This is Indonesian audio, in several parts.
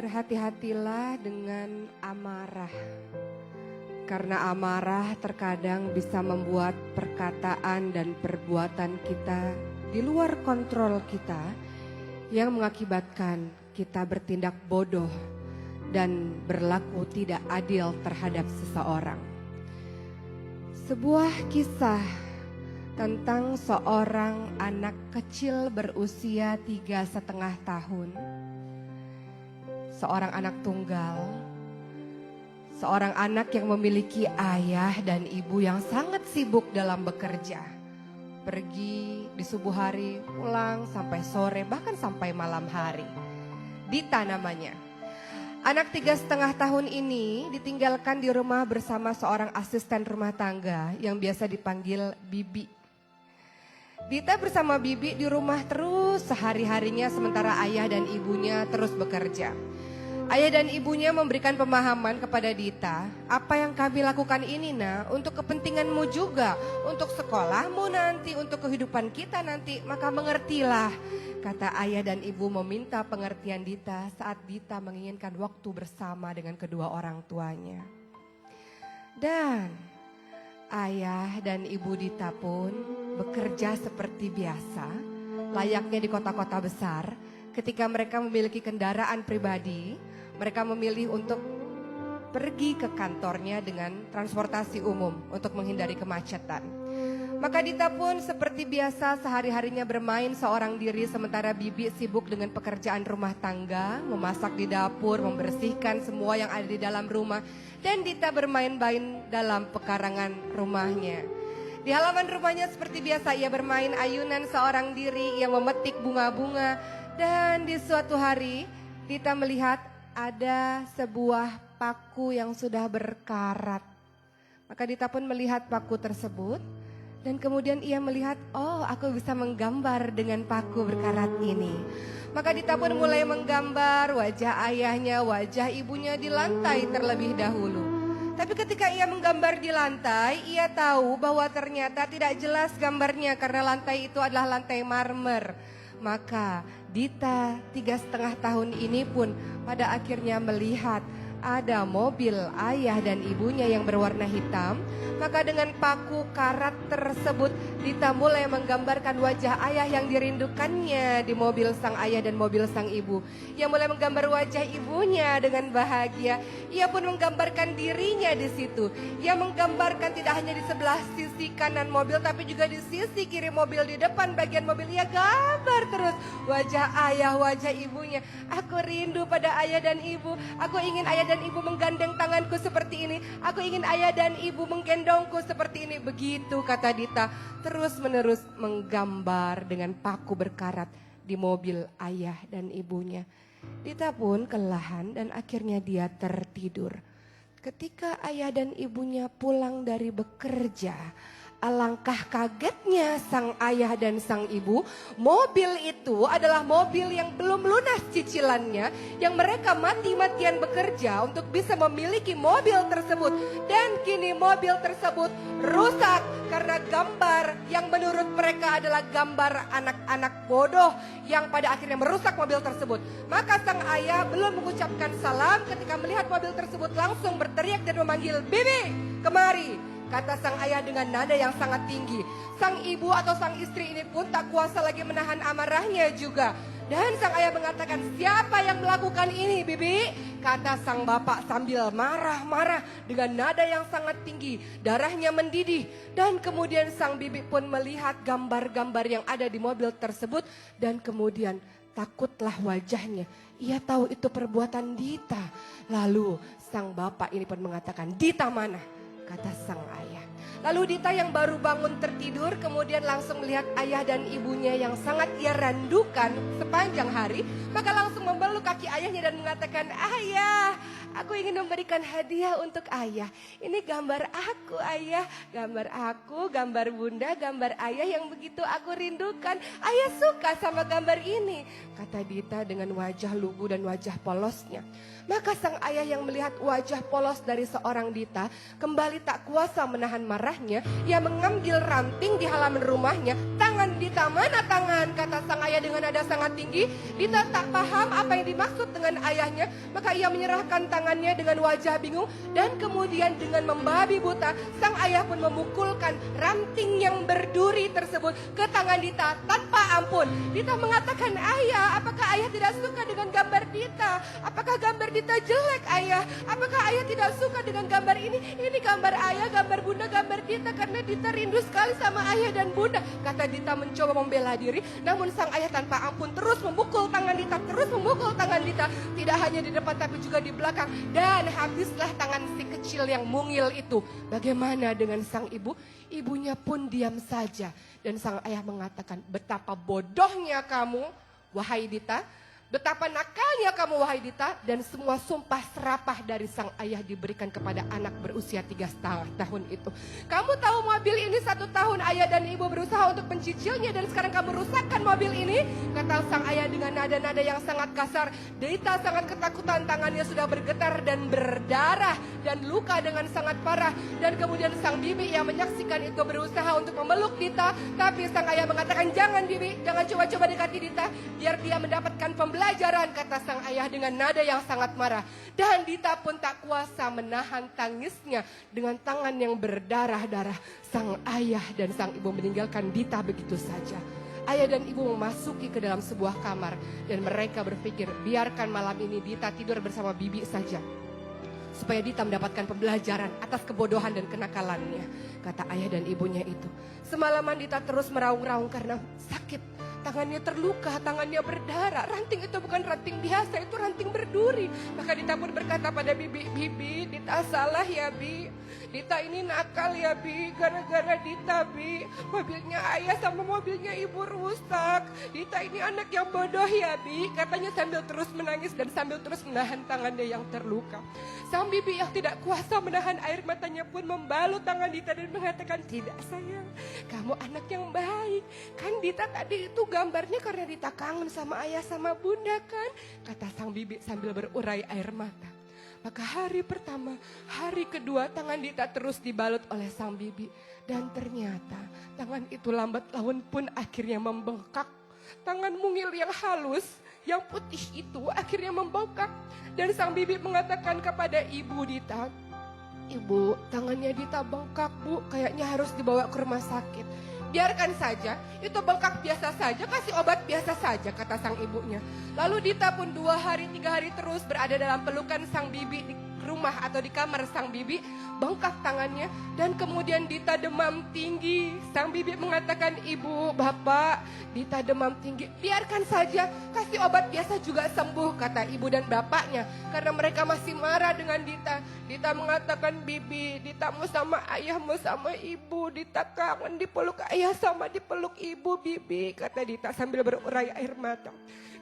Berhati-hatilah dengan amarah, karena amarah terkadang bisa membuat perkataan dan perbuatan kita di luar kontrol kita yang mengakibatkan kita bertindak bodoh dan berlaku tidak adil terhadap seseorang. Sebuah kisah tentang seorang anak kecil berusia 3,5 tahun. Seorang anak tunggal, seorang anak yang memiliki ayah dan ibu yang sangat sibuk dalam bekerja. Pergi di subuh hari, pulang sampai sore, bahkan sampai malam hari. Dita namanya. Anak 3,5 tahun ini ditinggalkan di rumah bersama seorang asisten rumah tangga yang biasa dipanggil Bibi. Dita bersama Bibi di rumah terus sehari-harinya sementara ayah dan ibunya terus bekerja. Ayah dan ibunya memberikan pemahaman kepada Dita, apa yang kami lakukan ini nak, untuk kepentinganmu juga, untuk sekolahmu nanti, untuk kehidupan kita nanti, maka mengertilah. Kata ayah dan ibu meminta pengertian Dita saat Dita menginginkan waktu bersama dengan kedua orang tuanya. Dan ayah dan ibu Dita pun bekerja seperti biasa, layaknya di kota-kota besar. Ketika mereka memiliki kendaraan pribadi, mereka memilih untuk pergi ke kantornya dengan transportasi umum untuk menghindari kemacetan. Maka Dita pun seperti biasa sehari-harinya bermain seorang diri sementara Bibi sibuk dengan pekerjaan rumah tangga, memasak di dapur, membersihkan semua yang ada di dalam rumah. Dan Dita bermain-main dalam pekarangan rumahnya. Di halaman rumahnya seperti biasa ia bermain ayunan seorang diri, ia memetik bunga-bunga. Dan di suatu hari Dita melihat ada sebuah paku yang sudah berkarat. Maka Dita pun melihat paku tersebut dan kemudian ia melihat, oh aku bisa menggambar dengan paku berkarat ini. Maka Dita pun mulai menggambar wajah ayahnya, wajah ibunya di lantai terlebih dahulu. Tapi ketika ia menggambar di lantai, ia tahu bahwa ternyata tidak jelas gambarnya karena lantai itu adalah lantai marmer. Maka Dita 3,5 tahun ini pun pada akhirnya melihat ada mobil ayah dan ibunya yang berwarna hitam. Maka dengan paku karat tersebut Dita mulai menggambarkan wajah ayah yang dirindukannya di mobil sang ayah dan mobil sang ibu. Ia mulai menggambar wajah ibunya dengan bahagia. Ia pun menggambarkan dirinya di situ. Ia menggambarkan tidak hanya di sebelah sisi kanan mobil tapi juga di sisi kiri mobil, di depan bagian mobil. Ia gambar terus wajah ayah, wajah ibunya. Aku rindu pada ayah dan ibu. Aku ingin ayah dan ibu menggandeng tanganku seperti ini. Aku ingin ayah dan ibu menggendongku seperti ini. Begitu kata Dita, terus menerus menggambar dengan paku berkarat di mobil ayah dan ibunya. Dita pun kelelahan dan akhirnya dia tertidur. Ketika ayah dan ibunya pulang dari bekerja, alangkah kagetnya sang ayah dan sang ibu. Mobil itu adalah mobil yang belum lunas cicilannya, yang mereka mati-matian bekerja untuk bisa memiliki mobil tersebut. Dan kini mobil tersebut rusak karena gambar yang menurut mereka adalah gambar anak-anak bodoh yang pada akhirnya merusak mobil tersebut. Maka sang ayah belum mengucapkan salam ketika melihat mobil tersebut langsung berteriak dan memanggil, "Bibi, kemari!" Kata sang ayah dengan nada yang sangat tinggi. Sang ibu atau sang istri ini pun tak kuasa lagi menahan amarahnya juga. Dan sang ayah mengatakan, "Siapa yang melakukan ini, Bibi?" Kata sang bapak sambil marah-marah dengan nada yang sangat tinggi. Darahnya mendidih. Dan kemudian sang bibi pun melihat gambar-gambar yang ada di mobil tersebut. Dan kemudian takutlah wajahnya. Ia tahu itu perbuatan Dita. Lalu sang bapak ini pun mengatakan, "Dita mana?" Kata sang ayah. Lalu Dita yang baru bangun tertidur kemudian langsung melihat ayah dan ibunya yang sangat ia rindukan sepanjang hari. Maka langsung memeluk kaki ayahnya dan mengatakan, "Ayah, aku ingin memberikan hadiah untuk ayah. Ini gambar aku ayah, gambar aku, gambar bunda, gambar ayah yang begitu aku rindukan. Ayah suka sama gambar ini." Kata Dita dengan wajah lugu dan wajah polosnya. Maka sang ayah yang melihat wajah polos dari seorang Dita kembali tak kuasa menahan marahnya. Ia mengambil ranting di halaman rumahnya, tangan Dita, mana tangan? Kata sang ayah dengan nada sangat tinggi. Dita tak paham apa yang dimaksud dengan ayahnya, maka ia menyerahkan tangannya dengan wajah bingung. Dan kemudian dengan membabi buta, sang ayah pun memukulkan ranting yang berduri tersebut ke tangan Dita tanpa ampun. Dita mengatakan, ayah, apakah ayah tidak suka dengan gambar Dita? Apakah gambar Dita jelek, ayah? Apakah ayah tidak suka dengan gambar ini? Ini gambar ayah, gambar bunda, gambar Dita, karena Dita rindu sekali sama ayah dan bunda. Kata Dita mencoba membela diri, namun sang ayah tanpa ampun terus memukul tangan Dita, terus memukul tangan Dita. Tidak hanya di depan tapi juga di belakang. Dan habislah tangan si kecil yang mungil itu. Bagaimana dengan sang ibu? Ibunya pun diam saja. Dan sang ayah mengatakan, betapa bodohnya kamu, wahai Dita. Betapa nakalnya kamu, wahai Dita. Dan semua sumpah serapah dari sang ayah diberikan kepada anak berusia 3,5 tahun itu. Kamu tahu mobil ini 1 tahun ayah dan ibu berusaha untuk mencicilnya, dan sekarang kamu rusakkan mobil ini? Kata sang ayah dengan nada-nada yang sangat kasar. Dita sangat ketakutan, tangannya sudah bergetar dan berdarah dan luka dengan sangat parah. Dan kemudian sang bibi yang menyaksikan itu berusaha untuk memeluk Dita, tapi sang ayah mengatakan, jangan bibi, jangan coba-coba dekati Dita, biar dia mendapatkan pembelajaran, kata sang ayah dengan nada yang sangat marah. Dan Dita pun tak kuasa menahan tangisnya. Dengan tangan yang berdarah-darah, sang ayah dan sang ibu meninggalkan Dita begitu saja. Ayah dan ibu memasuki ke dalam sebuah kamar, dan mereka berpikir, biarkan malam ini Dita tidur bersama bibi saja, supaya Dita mendapatkan pembelajaran atas kebodohan dan kenakalannya, kata ayah dan ibunya itu. Semalaman Dita terus meraung-raung karena sakit. Tangannya terluka, tangannya berdarah. Ranting itu bukan ranting biasa, itu ranting berduri. Maka Dita pun berkata pada bibi, bibi, Dita salah ya bi. Dita ini nakal ya bi, gara-gara Dita bi, mobilnya ayah sama mobilnya ibu rusak. Dita ini anak yang bodoh ya bi, katanya sambil terus menangis dan sambil terus menahan tangannya yang terluka. Sang bibi yang tidak kuasa menahan air matanya pun membalut tangan Dita dan mengatakan, tidak sayang, kamu anak yang baik. Kan Dita tadi itu gambarnya karena Dita kangen sama ayah sama bunda kan, kata sang bibi sambil berurai air mata. Maka hari pertama, hari kedua tangan Dita terus dibalut oleh sang bibi. Dan ternyata tangan itu lambat laun pun akhirnya membengkak. Tangan mungil yang halus, yang putih itu akhirnya membengkak. Dan sang bibi mengatakan kepada ibu Dita, ibu, tangannya Dita bengkak bu, kayaknya harus dibawa ke rumah sakit. Biarkan saja, itu bengkak biasa saja, kasih obat biasa saja, kata sang ibunya. Lalu Dita pun 2 hari 3 hari terus berada dalam pelukan sang bibi di rumah atau di kamar sang bibi. Bengkak tangannya dan kemudian Dita demam tinggi. Sang bibi mengatakan, ibu, bapak, Dita demam tinggi. Biarkan saja, kasih obat biasa juga sembuh, kata ibu dan bapaknya. Karena mereka masih marah dengan Dita. Dita mengatakan, bibi, Dita mau sama ayah, mau sama ibu. Dita kangen dipeluk ayah sama dipeluk ibu, bibi, kata Dita sambil berurai air mata.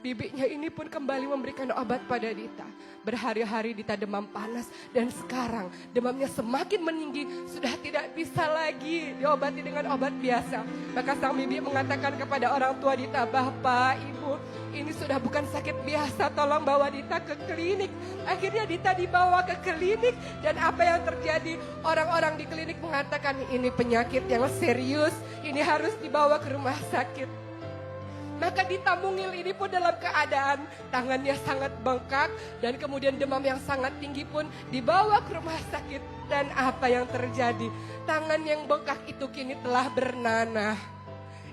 Bibinya ini pun kembali memberikan obat pada Dita. Berhari-hari Dita demam panas dan sekarang demamnya semakin meninggi, sudah tidak bisa lagi diobati dengan obat biasa. Maka sang bibi mengatakan kepada orang tua Dita, bapak, ibu, ini sudah bukan sakit biasa, tolong bawa Dita ke klinik. Akhirnya Dita dibawa ke klinik dan apa yang terjadi? Orang-orang di klinik mengatakan ini penyakit yang serius, ini harus dibawa ke rumah sakit. Maka Dita mungil ini pun dalam keadaan tangannya sangat bengkak dan kemudian demam yang sangat tinggi pun dibawa ke rumah sakit. Dan apa yang terjadi? Tangan yang bengkak itu kini telah bernanah.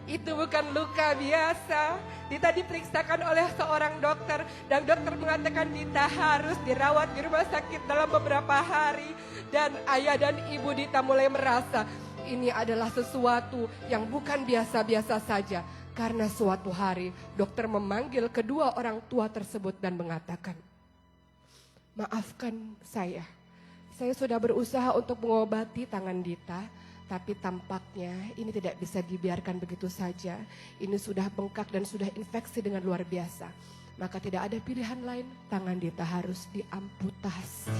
Itu bukan luka biasa. Dita diperiksakan oleh seorang dokter dan dokter mengatakan Dita harus dirawat di rumah sakit dalam beberapa hari. Dan ayah dan ibu Dita mulai merasa ini adalah sesuatu yang bukan biasa-biasa saja. Karena suatu hari dokter memanggil kedua orang tua tersebut dan mengatakan, maafkan saya sudah berusaha untuk mengobati tangan Dita, tapi tampaknya ini tidak bisa dibiarkan begitu saja. Ini sudah bengkak dan sudah infeksi dengan luar biasa. Maka tidak ada pilihan lain, tangan Dita harus diamputasi.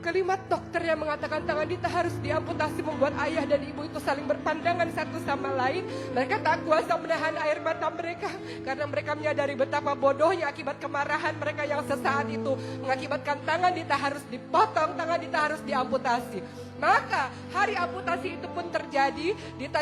Kalimat dokter yang mengatakan tangan Dita harus diamputasi membuat ayah dan ibu itu saling berpandangan satu sama lain. Mereka tak kuasa menahan air mata mereka karena mereka menyadari betapa bodohnya akibat kemarahan mereka yang sesaat itu mengakibatkan tangan Dita harus dipotong, tangan Dita harus diamputasi. Maka hari amputasi itu pun terjadi. Dita